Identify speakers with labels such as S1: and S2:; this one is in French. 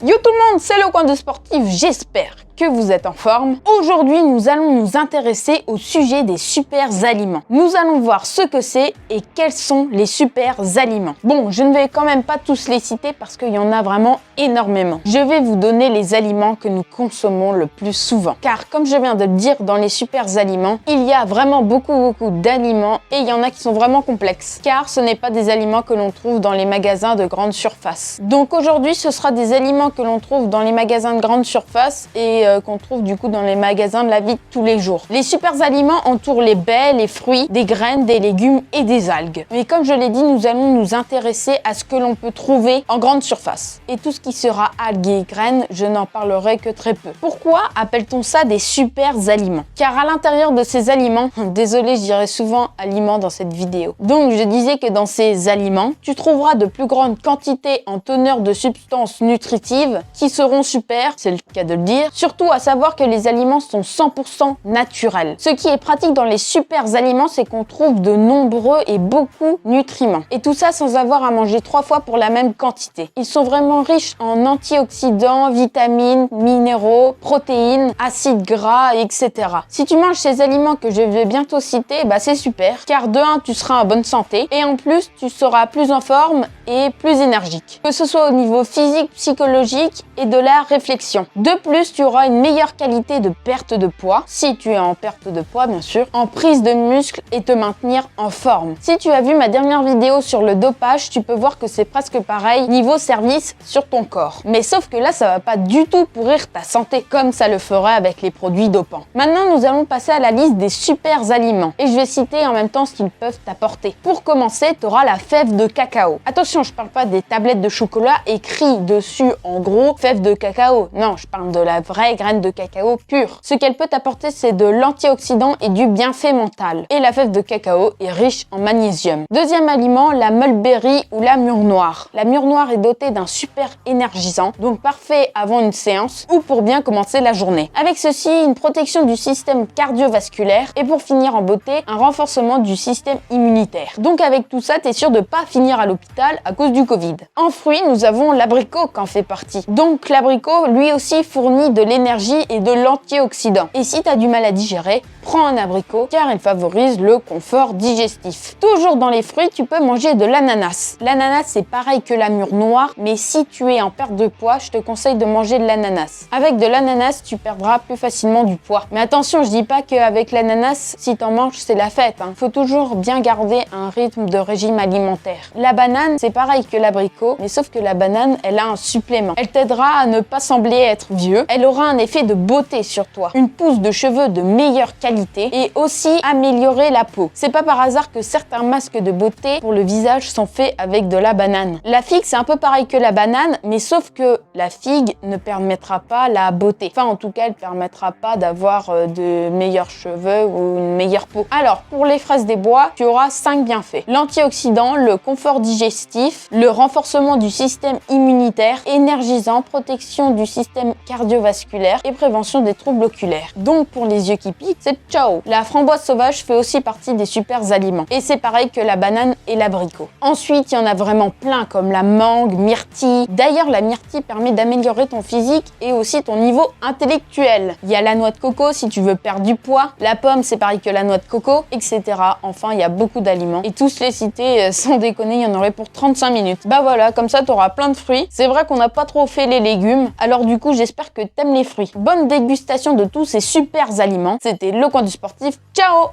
S1: Yo tout le monde, c'est le coin de sportif, j'espère que vous êtes en forme. Aujourd'hui, nous allons nous intéresser au sujet des super aliments. Nous allons voir ce que c'est et quels sont les super aliments. Bon, je ne vais quand même pas tous les citer parce qu'il y en a vraiment énormément. Je vais vous donner les aliments que nous consommons le plus souvent. Car comme je viens de le dire dans les super aliments, il y a vraiment beaucoup d'aliments et il y en a qui sont vraiment complexes. Car ce n'est pas des aliments que l'on trouve dans les magasins de grande surface. Donc aujourd'hui, ce sera des aliments que l'on trouve dans les magasins de grande surface et qu'on trouve du coup dans les magasins de la vie de tous les jours. Les super aliments entourent les baies, les fruits, des graines, des légumes et des algues. Mais comme je l'ai dit, nous allons nous intéresser à ce que l'on peut trouver en grande surface. Et tout ce qui sera algues et graines, je n'en parlerai que très peu. Pourquoi appelle-t-on ça des super aliments? Car à l'intérieur de ces aliments, désolé, je dirais souvent aliments dans cette vidéo. Donc je disais que dans ces aliments, tu trouveras de plus grandes quantités en teneur de substances nutritives qui seront super, c'est le cas de le dire, surtout à savoir que les aliments sont 100% naturels. Ce qui est pratique dans les super aliments, c'est qu'on trouve de nombreux et beaucoup nutriments. Et tout ça sans avoir à manger 3 fois pour la même quantité. Ils sont vraiment riches en antioxydants, vitamines, minéraux, protéines, acides gras, etc. Si tu manges ces aliments que je vais bientôt citer, bah c'est super, car de 1, tu seras en bonne santé, et en plus, tu seras plus en forme et plus énergique. Que ce soit au niveau physique, psychologique et de la réflexion. De plus, tu auras une meilleure qualité de perte de poids, si tu es en perte de poids bien sûr, en prise de muscle et te maintenir en forme. Si tu as vu ma dernière vidéo sur le dopage, tu peux voir que c'est presque pareil niveau service sur ton corps. Mais sauf que là, ça va pas du tout pourrir ta santé, comme ça le ferait avec les produits dopants. Maintenant, nous allons passer à la liste des super aliments. Et je vais citer en même temps ce qu'ils peuvent t'apporter. Pour commencer, tu auras la fève de cacao. Attention, je parle pas des tablettes de chocolat écrit dessus en gros fève de cacao. Non, je parle de la vraie graine de cacao pure. Ce qu'elle peut t'apporter, c'est de l'antioxydant et du bienfait mental. Et la fève de cacao est riche en magnésium. Deuxième aliment, la mulberry ou la mûre noire. La mûre noire est dotée d'un super énergisant, donc parfait avant une séance ou pour bien commencer la journée. Avec ceci, une protection du système cardiovasculaire et pour finir en beauté, un renforcement du système immunitaire. Donc avec tout ça, t'es sûr de pas finir à l'hôpital à cause du Covid. En fruits, nous avons l'abricot qui en fait partie. Donc l'abricot, lui aussi, fournit de l'énergie et de l'antioxydant. Et si tu as du mal à digérer, prends un abricot car il favorise le confort digestif. Toujours dans les fruits, tu peux manger de l'ananas. L'ananas, c'est pareil que la mûre noire, mais si tu es en perte de poids, je te conseille de manger de l'ananas. Avec de l'ananas, tu perdras plus facilement du poids. Mais attention, je dis pas qu'avec l'ananas, si t'en manges, c'est la fête. Faut toujours bien garder un rythme de régime alimentaire. La banane, c'est pareil que l'abricot, mais sauf que la banane, elle a un supplément. Elle t'aidera à ne pas sembler être vieux. Elle aura un effet de beauté sur toi, une pousse de cheveux de meilleure qualité et aussi améliorer la peau. C'est pas par hasard que certains masques de beauté pour le visage sont faits avec de la banane. La figue, c'est un peu pareil que la banane, mais sauf que la figue ne permettra pas la beauté. Enfin, en tout cas, elle permettra pas d'avoir de meilleurs cheveux ou une meilleure peau. Alors, pour les fraises des bois, tu auras 5 bienfaits. L'antioxydant, le confort digestif, le renforcement du système immunitaire, énergisant, protection du système cardiovasculaire et prévention des troubles oculaires. Donc, pour les yeux qui piquent, c'est ciao. La framboise sauvage fait aussi partie des super aliments. Et c'est pareil que la banane et l'abricot. Ensuite, il y en a vraiment plein comme la mangue, myrtille. D'ailleurs, la myrtille permet d'améliorer ton physique et aussi ton niveau intellectuel. Il y a la noix de coco si tu veux perdre du poids. La pomme, c'est pareil que la noix de coco, etc. Enfin, il y a beaucoup d'aliments. Et tous les cités, sans déconner, il y en aurait pour 35 minutes. Bah voilà, comme ça, tu auras plein de fruits. C'est vrai qu'on n'a pas trop fait les légumes. Alors du coup, j'espère que t'aimes les fruits. Bonne dégustation de tous ces super aliments. C'était le coin du sportif. Ciao!